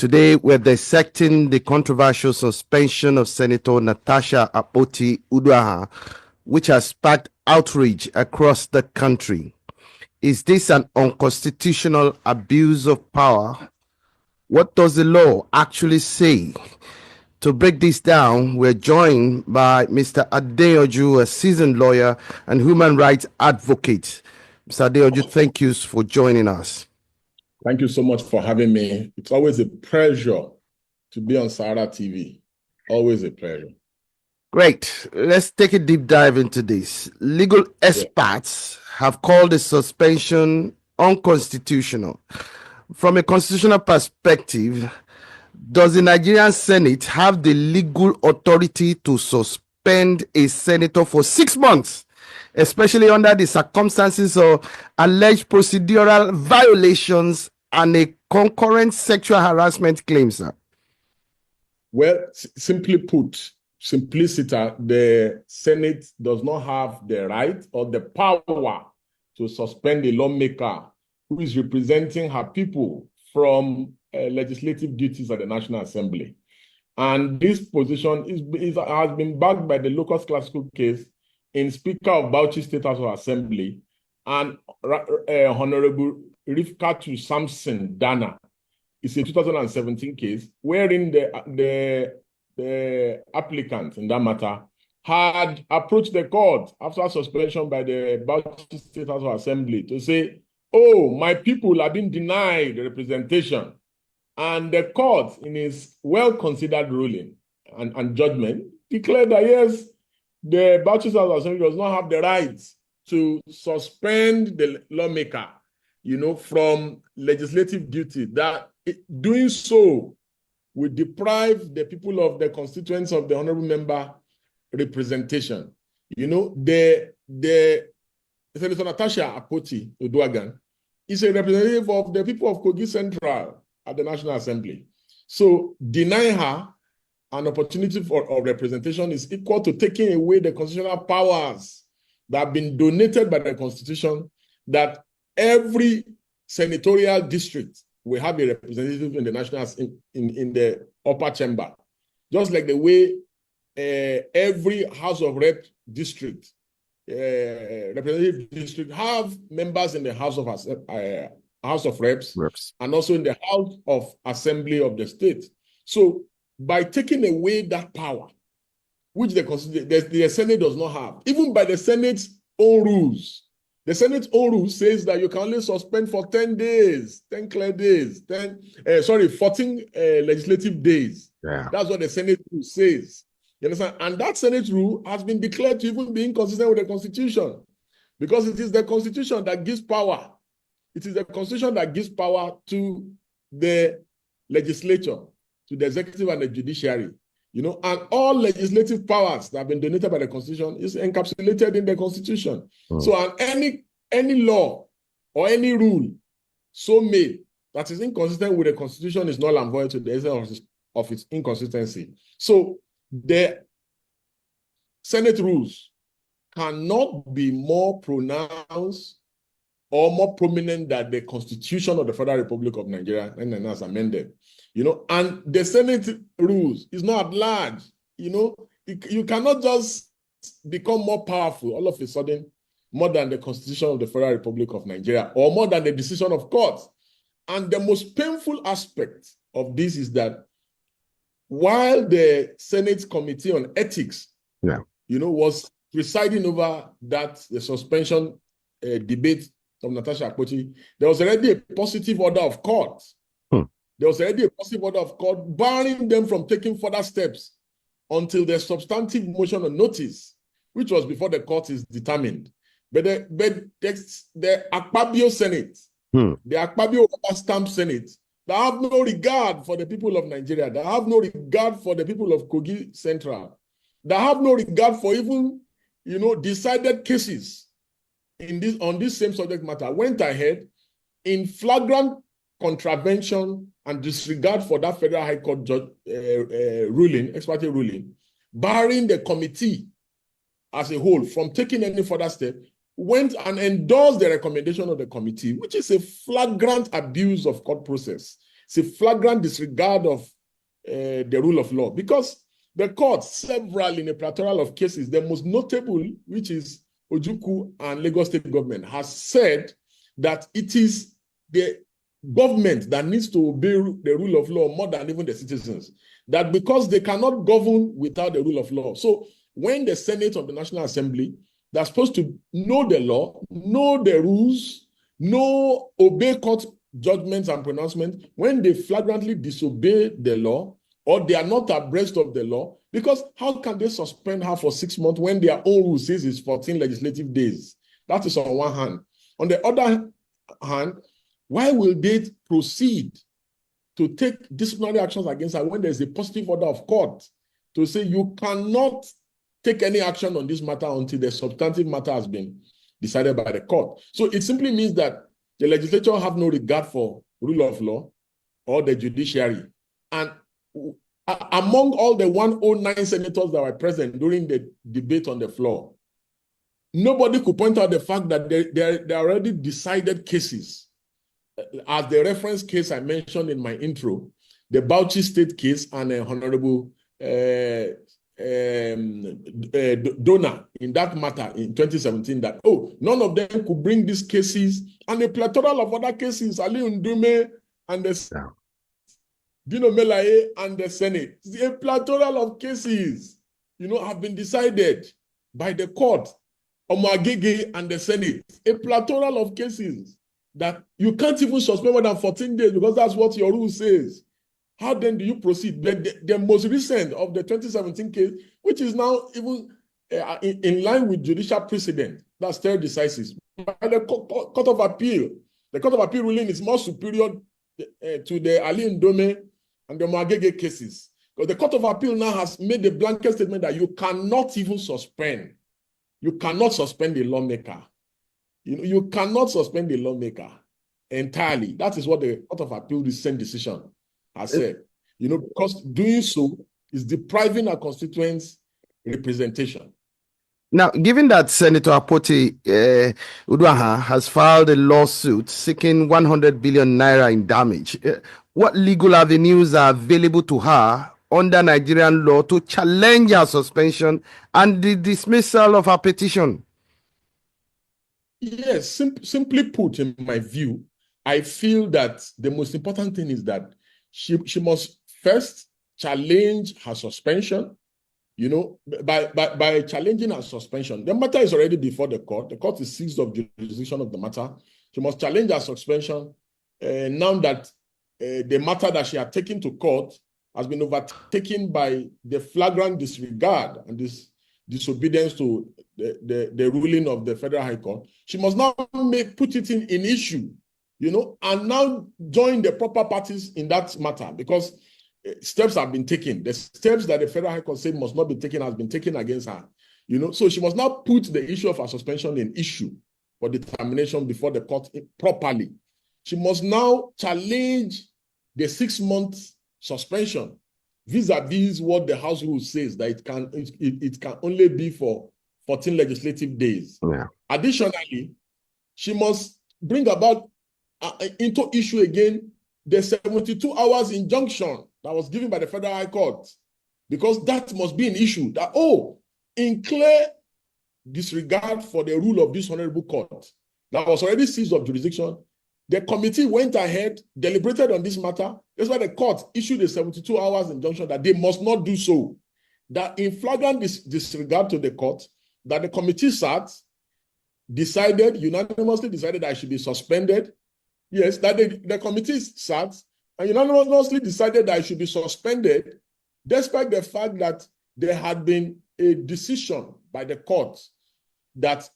Today, we're dissecting the controversial suspension of Senator Natasha Akpoti-Uduaghan, which has sparked outrage across the country. Is this an unconstitutional abuse of power? What does the law actually say? To break this down, we're joined by Mr. Adeyanju, a seasoned lawyer and human rights advocate. Mr. Adeyanju, thank you for joining us. Thank you so much for having me. It's always a pleasure to be on Sahara TV. Always a pleasure. Great. Let's take a deep dive into this. Legal experts have called the suspension unconstitutional. From a constitutional perspective, does the Nigerian Senate have the legal authority to suspend a senator for 6 months, especially under the circumstances of alleged procedural violations and a concurrent sexual harassment claim, sir? Well, simply put, simplicity, the Senate does not have the right or the power to suspend a lawmaker who is representing her people from legislative duties at the National Assembly. And this position has been backed by the locus classical case in Speaker of Bauchi State House of Assembly and Honorable Rifkatu Samson Dana. It's a 2017 case wherein the applicant in that matter had approached the court after suspension by the Bauchi State House of Assembly to say, oh, my people have been denied representation. And the court, in its well-considered ruling and judgment, declared that, yes, the Bauchi State House of Assembly does not have the right to suspend the lawmaker, from legislative duty, that doing so would deprive the people of the constituents of the honorable member representation. The Senator Natasha Akpoti-Uduaghan is a representative of the people of Kogi Central at the National Assembly. So denying her an opportunity for representation is equal to taking away the constitutional powers that have been donated by the Constitution, that every senatorial district will have a representative in the national in the upper chamber, just like the way every House of Rep district, representative district, have members in the House of Reps, and also in the House of Assembly of the state. So by taking away that power, which the Senate does not have, even by the Senate's own rules, the Senate's own rule says that you can only suspend for 10 days, 10 clear days, 14 legislative days. Yeah. That's what the Senate rule says. You understand? And that Senate rule has been declared to even be inconsistent with the Constitution, because it is the Constitution that gives power. It is the Constitution that gives power to the legislature, to the executive and the judiciary. And all legislative powers that have been donated by the Constitution is encapsulated in the Constitution. So any law or any rule so made that is inconsistent with the Constitution is null and void to the essence of its inconsistency. So the Senate rules cannot be more pronounced or more prominent than the Constitution of the Federal Republic of Nigeria, and as amended. And the Senate rules is not at large. You cannot just become more powerful all of a sudden, more than the Constitution of the Federal Republic of Nigeria, or more than the decision of courts. And the most painful aspect of this is that while the Senate Committee on Ethics, was presiding over the suspension debate of Natasha Akpoti, there was already a positive order of court. There was already a positive order of court barring them from taking further steps until the substantive motion of notice, which was before the court is determined. But the Akpabio Senate, the Akpabio stamp Senate, that have no regard for the people of Nigeria, that have no regard for the people of Kogi Central, that have no regard for even, decided cases on this same subject matter, went ahead in flagrant contravention and disregard for that Federal High Court judge ruling, ex parte ruling, barring the committee as a whole from taking any further step, went and endorsed the recommendation of the committee, which is a flagrant abuse of court process. It's a flagrant disregard of the rule of law, because the court, several in a plethora of cases, the most notable, which is Ojukwu and Lagos State government, has said that it is the government that needs to obey the rule of law more than even the citizens. That because they cannot govern without the rule of law. So when the Senate of the National Assembly, they're supposed to know the law, know the rules, obey court judgments and pronouncements, when they flagrantly disobey the law or they are not abreast of the law, because how can they suspend her for 6 months when their own rule says it's 14 legislative days? That is on one hand. On the other hand, why will they proceed to take disciplinary actions against her when there's a positive order of court to say you cannot take any action on this matter until the substantive matter has been decided by the court? So it simply means that the legislature have no regard for rule of law or the judiciary. And among all the 109 senators that were present during the debate on the floor, nobody could point out the fact that there are already decided cases. As the reference case I mentioned in my intro, the Bauchi State case and Honorable Dona in that matter in 2017, that, none of them could bring these cases, and a plethora of other cases, Ali Ndume and the Dino Melaye and the Senate. A plethora of cases, have been decided by the court, Omagege and the Senate. A plethora of cases that you can't even suspend more than 14 days because that's what your rule says. How then do you proceed? The most recent of the 2017 case, which is now even in line with judicial precedent, that's third decisis, by the Court of Appeal. The Court of Appeal ruling is more superior to the Ali Ndome and the Mwagege cases. Because the Court of Appeal now has made a blanket statement that you cannot even suspend. You cannot suspend a lawmaker. You cannot suspend a lawmaker entirely. That is what the Court of Appeal recent decision has said. Because doing so is depriving our constituents representation. Now, given that Senator Apoti Uduaghan has filed a lawsuit seeking 100 billion naira in damage, what legal avenues are available to her under Nigerian law to challenge her suspension and the dismissal of her petition? Yes, simply put, in my view, I feel that the most important thing is that she must first challenge her suspension. By challenging her suspension, the matter is already before the court. The court is seized of jurisdiction of the matter. She must challenge her suspension now that the matter that she had taken to court has been overtaken by the flagrant disregard and this disobedience to the ruling of the Federal High Court. She must now put it in issue, and now join the proper parties in that matter, because steps have been taken. The steps that the Federal High Court said must not be taken has been taken against her. So she must now put the issue of her suspension in issue for determination before the court properly. She must now challenge the 6-month suspension vis-a-vis what the House rule says, that it can only be for 14 legislative days. Yeah. Additionally, she must bring about into issue again the 72 hours injunction that was given by the Federal High Court, because that must be an issue that, in clear disregard for the rule of this honorable court that was already seized of jurisdiction, the committee went ahead, deliberated on this matter. That's why the court issued a 72 hours injunction that they must not do so. That in flagrant disregard to the court, that the committee sat, unanimously decided that I should be suspended. Yes, that the committee sat and unanimously decided that I should be suspended, despite the fact that there had been a decision by the court that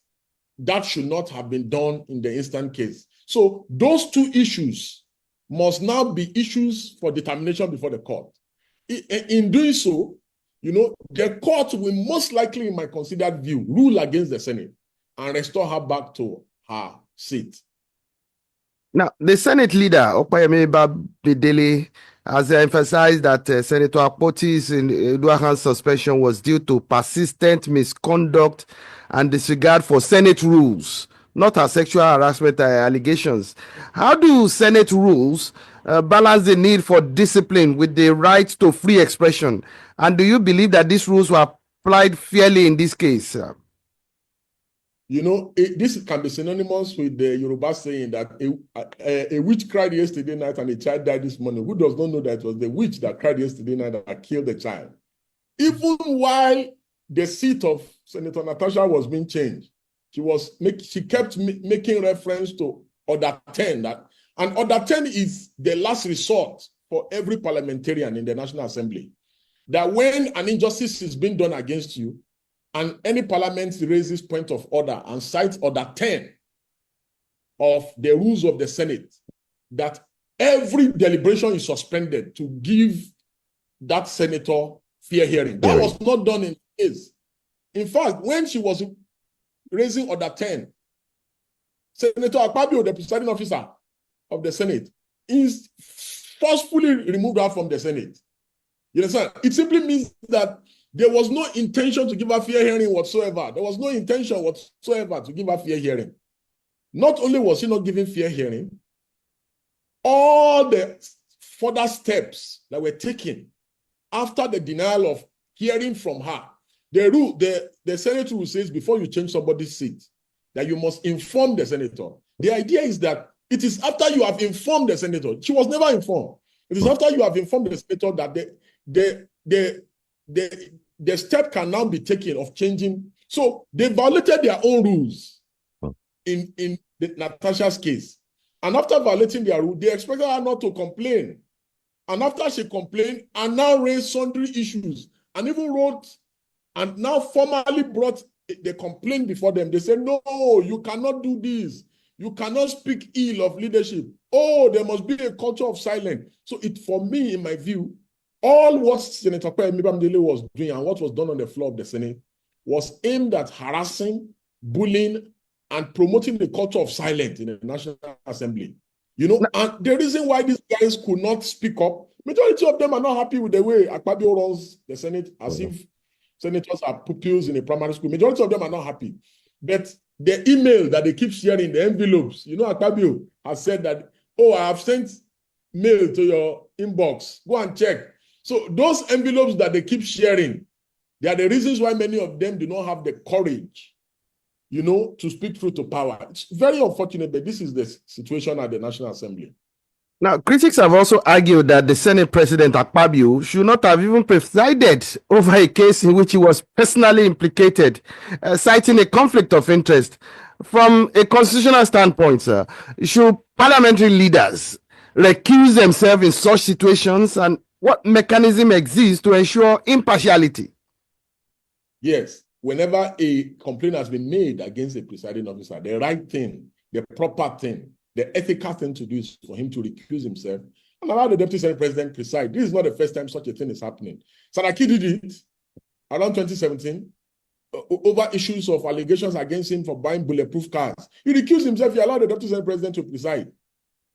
should not have been done in the instant case. So those two issues must now be issues for determination before the court. In doing so, the court will most likely, in my considered view, rule against the Senate and restore her back to her seat. Now, the Senate leader, Akpabio Bidele, has emphasized that Senator Akpoti's Uduaghan's suspension was due to persistent misconduct and disregard for Senate rules, not her sexual harassment allegations. How do Senate rules balance the need for discipline with the right to free expression? And do you believe that these rules were applied fairly in this case? You know, this can be synonymous with the Yoruba saying that a witch cried yesterday night and a child died this morning. Who does not know that it was the witch that cried yesterday night that killed the child? Even while the seat of Senator Natasha was being changed, she kept making reference to Order 10. And Order 10 is the last resort for every parliamentarian in the National Assembly. That when an injustice is being done against you, and any parliament raises point of order and cites Order 10 of the rules of the Senate, that every deliberation is suspended to give that senator fair hearing. That was not done in the case. In fact, when she was raising Order 10, Senator Akpabio, the presiding officer of the Senate, is forcefully removed her from the Senate. You understand? It simply means that there was no intention to give her fair hearing whatsoever. There was no intention whatsoever to give her fair hearing. Not only was she not given fair hearing, all the further steps that were taken after the denial of hearing from her, the Senate rule says before you change somebody's seat, that you must inform the senator. The idea is that it is after you have informed the senator. She was never informed. It is after you have informed the senator that the step can now be taken of changing. So they violated their own rules in Natasha's case. And after violating their rule, they expected her not to complain. And after she complained, and now raised sundry issues, and even wrote, and now formally brought the complaint before them. They said, no, you cannot do this. You cannot speak ill of leadership. Oh, there must be a culture of silence. So for me, in my view, all what Senator Bamidele was doing and what was done on the floor of the Senate was aimed at harassing, bullying, and promoting the culture of silence in the National Assembly. You know, and the reason why these guys could not speak up, majority of them are not happy with the way Akpabio runs the Senate, as if senators are pupils in a primary school. Majority of them are not happy. But the email that they keep sharing, the envelopes, you know, Akpabio has said that, oh, I have sent mail to your inbox. Go and check. So those envelopes that they keep sharing, they are the reasons why many of them do not have the courage, you know, to speak truth to power. It's very unfortunate, but this is the situation at the National Assembly. Now, critics have also argued that the Senate President Akpabio should not have even presided over a case in which he was personally implicated, citing a conflict of interest. From a constitutional standpoint, sir, should parliamentary leaders recuse themselves in such situations, and what mechanism exists to ensure impartiality? Yes, whenever a complaint has been made against a presiding officer, the right thing, the proper thing, the ethical thing to do is for him to recuse himself and allow the Deputy Senate President preside. This is not the first time such a thing is happening. Saraki did it around 2017 over issues of allegations against him for buying bulletproof cars. He recused himself. He allowed the Deputy Senate President to preside.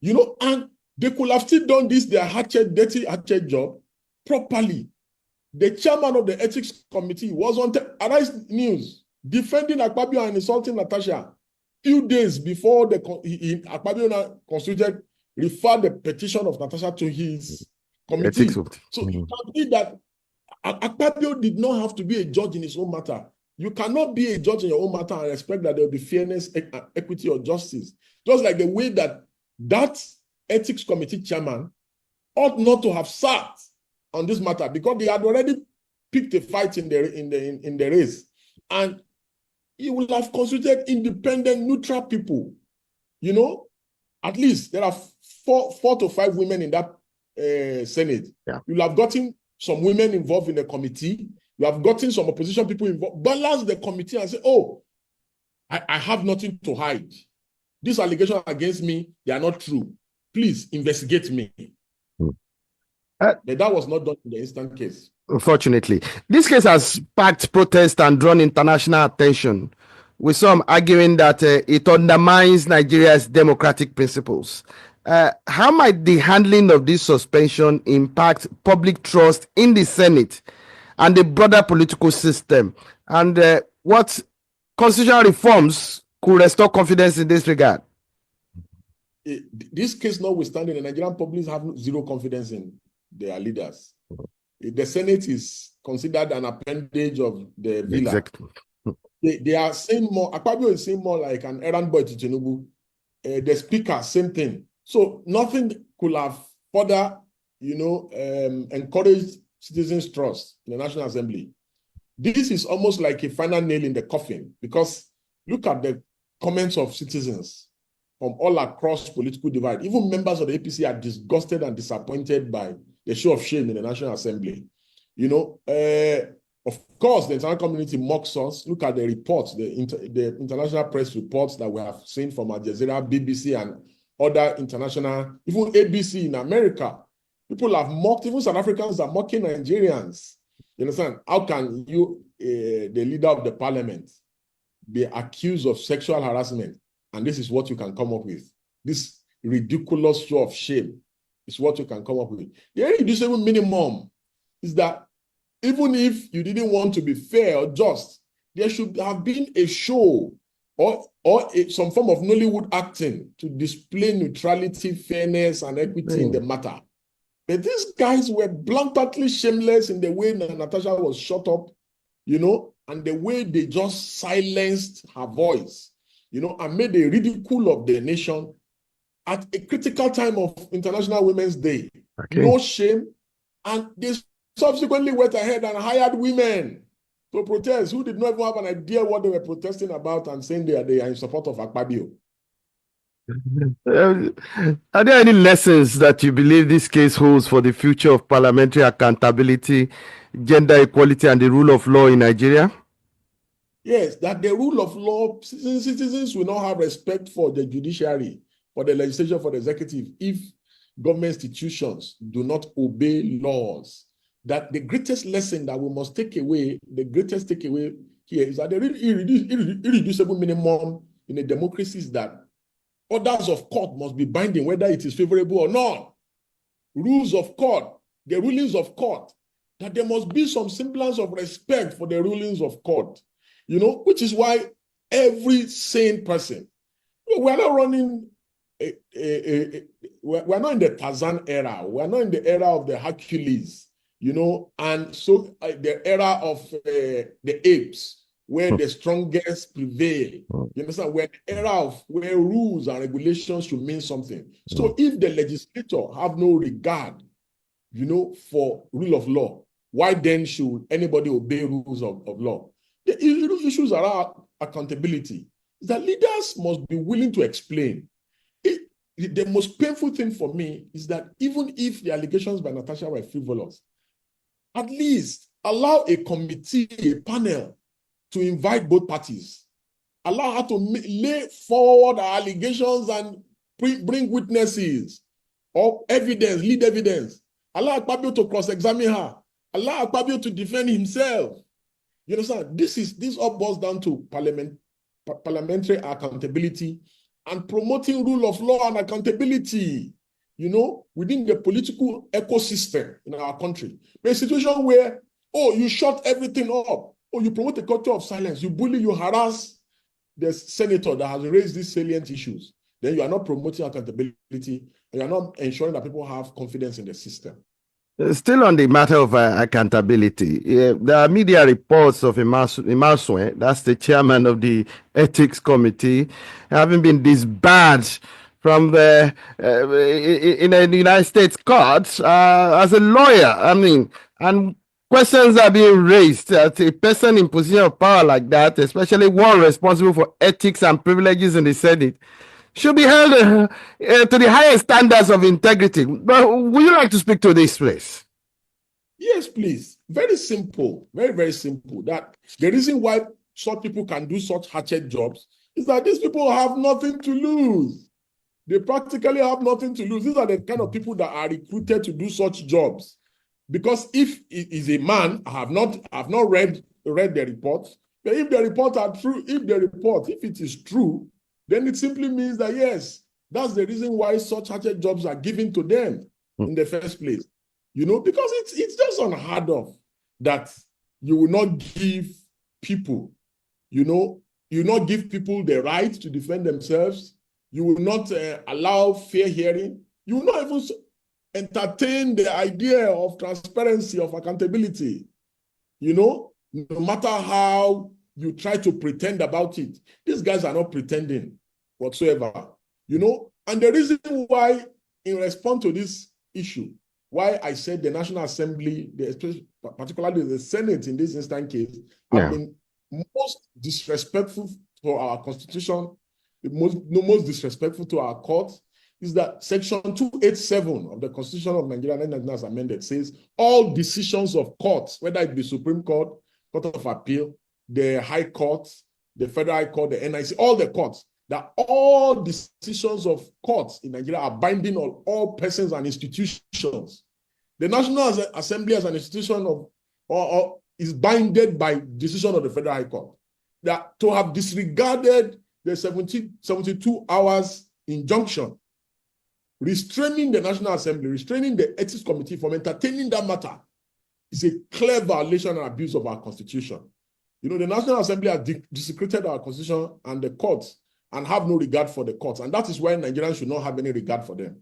You know, and they could have still done this, their dirty hatchet job properly. The chairman of the ethics committee was on Arise News defending Akpabio and insulting Natasha. Few days before Akpabio constituted, referred the petition of Natasha to his committee. So it can be that Akpabio did not have to be a judge in his own matter. You cannot be a judge in your own matter and expect that there will be fairness, equity, or justice. Just like the way that ethics committee chairman ought not to have sat on this matter because they had already picked a fight in the race, and he would have consulted independent, neutral people. You know, at least there are four to five women in that Senate. Yeah. You'll have gotten some women involved in the committee. You have gotten some opposition people involved. Balance the committee and say, oh, I have nothing to hide. These allegations against me, they are not true. Please investigate me. But that was not done in the instant case. Unfortunately, this case has sparked protest and drawn international attention, with some arguing that it undermines Nigeria's democratic principles. How might the handling of this suspension impact public trust in the Senate and the broader political system? And what constitutional reforms could restore confidence in this regard? this case notwithstanding, the Nigerian public have zero confidence in their leaders. The Senate is considered an appendage of the villa. Exactly. They are saying more. Akpabio is saying more like an errand boy to Tinubu. The speaker, same thing. So nothing could have further, encouraged citizens' trust in the National Assembly. This is almost like a final nail in the coffin, because look at the comments of citizens from all across political divide. Even members of the APC are disgusted and disappointed by the show of shame in the National Assembly. Of course, the international community mocks us. Look at the reports, the international press reports that we have seen from Al Jazeera, BBC, and other international, even ABC in America. People have mocked, even South Africans are mocking Nigerians. You understand? How can you, the leader of the parliament, be accused of sexual harassment? And this is what you can come up with. This ridiculous show of shame is what you can come up with. The irreducible minimum is that even if you didn't want to be fair or just, there should have been a show or some form of Nollywood acting to display neutrality, fairness, and equity in the matter. But these guys were blatantly shameless in the way Natasha was shut up, and the way they just silenced her voice, and made a ridicule of the nation at a critical time of International Women's Day. Okay. No shame. And they subsequently went ahead and hired women to protest who did not even have an idea what they were protesting about, and saying they are in support of Akpabio. Are there any lessons that you believe this case holds for the future of parliamentary accountability, gender equality, and the rule of law in Nigeria? Yes, that the rule of law, citizens will not have respect for the judiciary, for the legislature, for the executive, if government institutions do not obey laws. That the greatest lesson that we must take away, the greatest takeaway here is that the irreducible minimum in a democracy is that orders of court must be binding, whether it is favorable or not. Rules of court, the rulings of court, that there must be some semblance of respect for the rulings of court, which is why every sane person, we're not running, we're not in the Tarzan era, we're not in the era of the Hercules, and so the era of the apes, where the strongest prevail. You understand? We're in the era of where rules and regulations should mean something. So if the legislator have no regard, for rule of law, why then should anybody obey rules of law? The issues around accountability is that leaders must be willing to explain. The most painful thing for me is that even if the allegations by Natasha were frivolous, at least allow a committee, a panel, to invite both parties. Allow her to lay forward allegations and bring witnesses or evidence, lead evidence. Allow Akpabio to cross-examine her. Allow Akpabio to defend himself. You understand? This all boils down to parliamentary accountability and promoting rule of law and accountability, within the political ecosystem in our country. A situation where, you shut everything up, you promote a culture of silence, you bully, you harass the senator that has raised these salient issues, then you are not promoting accountability, and you are not ensuring that people have confidence in the system. Still on the matter of accountability, there are media reports of Imaswe, that's the chairman of the ethics committee, having been disbarred from the in the United States courts as a lawyer. And questions are being raised that a person in position of power like that, especially one responsible for ethics and privileges in the Senate, should be held to the highest standards of integrity. But would you like to speak to this, please? Yes, please. Very simple. Very, very simple. That the reason why such people can do such hatchet jobs is that these people have nothing to lose. They practically have nothing to lose. These are the kind of people that are recruited to do such jobs. Because if it is a man, I have not read the reports, but if the reports are true, if it is true, then it simply means that, yes, that's the reason why such hatchet jobs are given to them in the first place. Because it's just unheard of that you will not give people, you not give people the right to defend themselves. You will not allow fair hearing. You will not even entertain the idea of transparency, of accountability. No matter how you try to pretend about it, these guys are not pretending whatsoever. And the reason why, in response to this issue, why I said the National Assembly, particularly the Senate in this instant case, have been most disrespectful to our Constitution, most disrespectful to our courts, is that Section 287 of the Constitution of Nigeria, 1999 as amended, says all decisions of courts, whether it be Supreme Court, Court of Appeal, the High Court, the Federal High Court, the NIC, all the courts, that all decisions of courts in Nigeria are binding on all persons and institutions. The National Assembly as an institution or is binded by decision of the Federal High Court. That to have disregarded the 72 hours injunction restraining the National Assembly, restraining the Ethics Committee from entertaining that matter is a clear violation and abuse of our Constitution. The National Assembly has desecrated our Constitution and the courts and have no regard for the courts. And that is why Nigerians should not have any regard for them.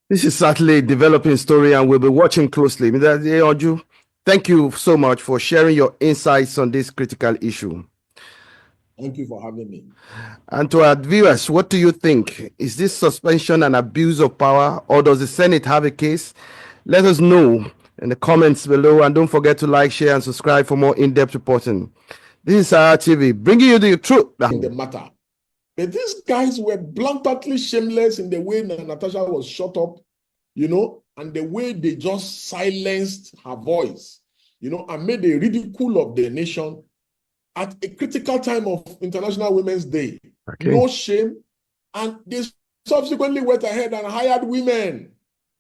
This is certainly a developing story, and we'll be watching closely. Mr. Adeyanju, thank you so much for sharing your insights on this critical issue. Thank you for having me. And to our viewers, what do you think? Is this suspension an abuse of power, or does the Senate have a case? Let us know in the comments below, and don't forget to like, share, and subscribe for more in-depth reporting. This is our TV, bringing you the truth in the matter. But these guys were bluntly shameless in the way Natasha was shut up, and the way they just silenced her voice, and made a ridicule of the nation at a critical time of International Women's Day. Okay. No shame. And they subsequently went ahead and hired women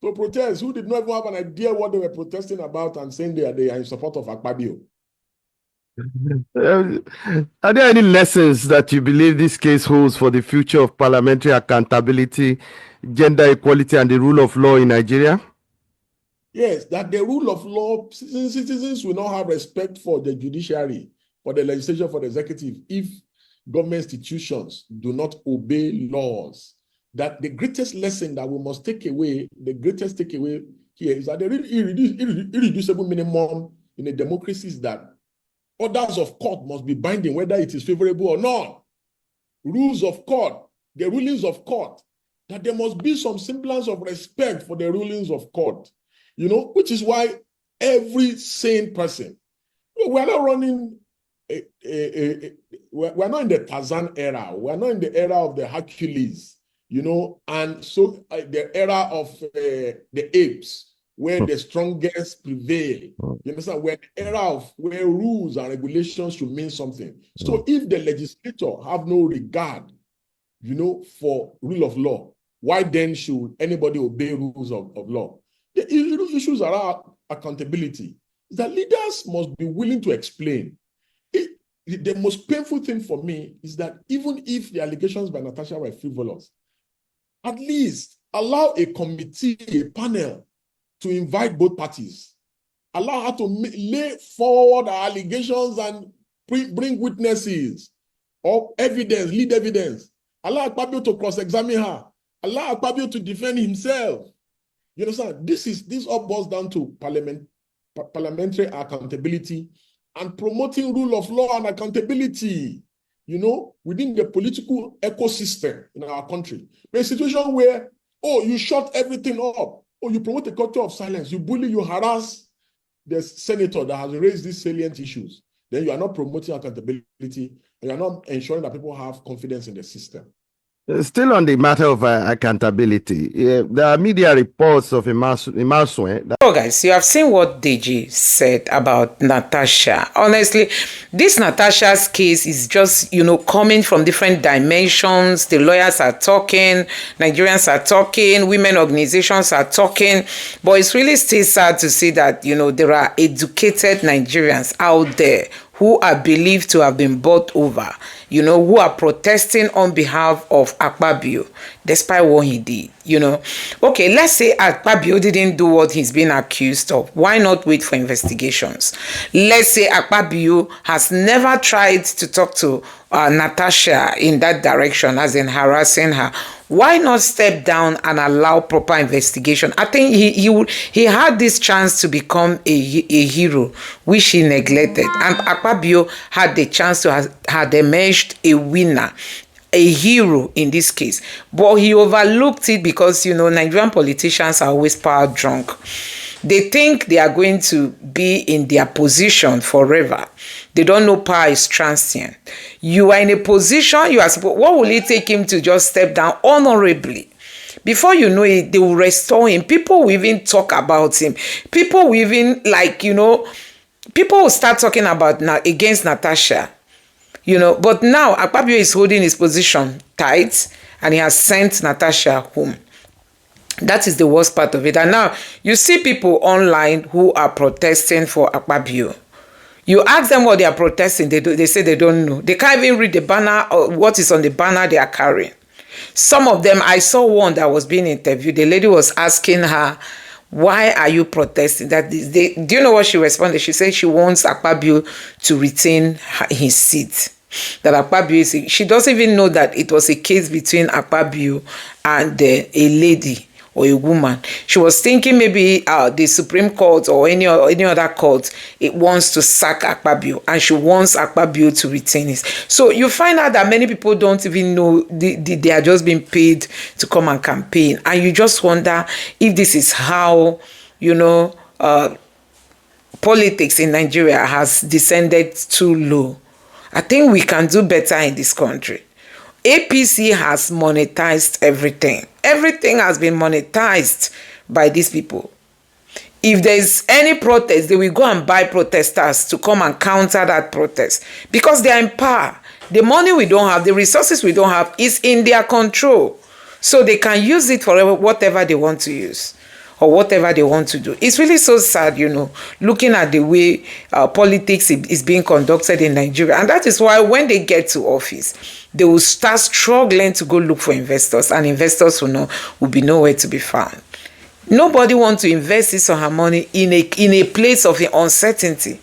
to protest who did not even have an idea what they were protesting about and saying they are in support of Akpabio. Are there any lessons that you believe this case holds for the future of parliamentary accountability, gender equality, and the rule of law in Nigeria? Yes, that the rule of law, citizens will not have respect for the judiciary, for the legislature, for the executive, if government institutions do not obey laws. That the greatest lesson that we must take away, the greatest takeaway here is that the irreducible minimum in a democracy is that orders of court must be binding, whether it is favorable or not. Rules of court, the rulings of court, that there must be some semblance of respect for the rulings of court, which is why every sane person, we're not running, we're not in the Tarzan era, we're not in the era of the Hercules, and so the era of the apes, where the strongest prevail. You understand? We're in the era of where rules and regulations should mean something. So if the legislature have no regard, for rule of law, why then should anybody obey rules of law? The issues around accountability is that leaders must be willing to explain. The most painful thing for me is that even if the allegations by Natasha were frivolous, at least allow a committee, a panel, to invite both parties. Allow her to lay forward allegations and bring witnesses or evidence, lead evidence. Allow Akpabio to cross-examine her. Allow Akpabio to defend himself. You understand? This all boils down to parliamentary accountability and promoting rule of law and accountability, within the political ecosystem in our country. But a situation where, you shut everything up, you promote a culture of silence, you bully, you harass the senator that has raised these salient issues, then you are not promoting accountability, and you are not ensuring that people have confidence in the system. Still on the matter of accountability, there are media reports of Imaswe. So guys, you have seen what Deji said about Natasha. Honestly, this Natasha's case is just, coming from different dimensions. The lawyers are talking, Nigerians are talking, women organizations are talking. But it's really still sad to see that, there are educated Nigerians out there who are believed to have been bought over who are protesting on behalf of Akpabio, despite what he did, Okay, let's say Akpabio didn't do what he's been accused of. Why not wait for investigations? Let's say Akpabio has never tried to talk to Natasha in that direction, as in harassing her. Why not step down and allow proper investigation? I think he had this chance to become a hero, which he neglected. And Akpabio had the chance to had emerged a winner, a hero in this case. But he overlooked it because, Nigerian politicians are always power drunk. They think they are going to be in their position forever. They don't know power is transient. You are in a position, you are supposed, what will it take him to just step down honorably? Before you know it, they will restore him. People will even talk about him. People will even, people will start talking about against Natasha. But now Akpabio is holding his position tight and he has sent Natasha home. That is the worst part of it. And now you see people online who are protesting for Akpabio. You ask them what they are protesting, they say they don't know. They can't even read the banner or what is on the banner they are carrying. Some of them, I saw one that was being interviewed. The lady was asking her, why are you protesting? Do you know what she responded? She said she wants Akpabio to retain his seat. That Akpabio she doesn't even know that it was a case between Akpabio and a lady or a woman. She was thinking maybe the Supreme Court or any other court, it wants to sack Akpabio and she wants Akpabio to retain it. So you find out that many people don't even know they are just being paid to come and campaign. And you just wonder if this is how, politics in Nigeria has descended too low. I think we can do better in this country. APC has monetized everything. Everything has been monetized by these people. If there's any protest, they will go and buy protesters to come and counter that protest because they are in power. The money we don't have, the resources we don't have is in their control. So they can use it for whatever they want to use or whatever they want to do. It's really so sad, looking at the way politics is being conducted in Nigeria. And that is why when they get to office, they will start struggling to go look for investors, and investors will be nowhere to be found. Nobody wants to invest his or her money in a place of uncertainty.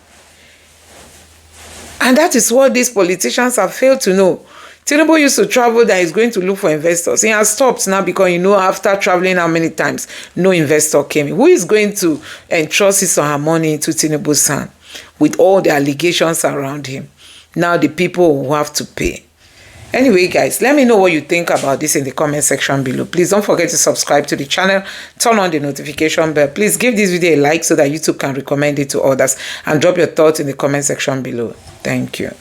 And that is what these politicians have failed to know. Tinubu used to travel that he's going to look for investors. He has stopped now because, after traveling how many times, no investor came in. Who is going to entrust his or her money into Tinubu's hand with all the allegations around him? Now the people will have to pay. Anyway, guys, let me know what you think about this in the comment section below. Please don't forget to subscribe to the channel, turn on the notification bell. Please give this video a like so that YouTube can recommend it to others, and drop your thoughts in the comment section below. Thank you.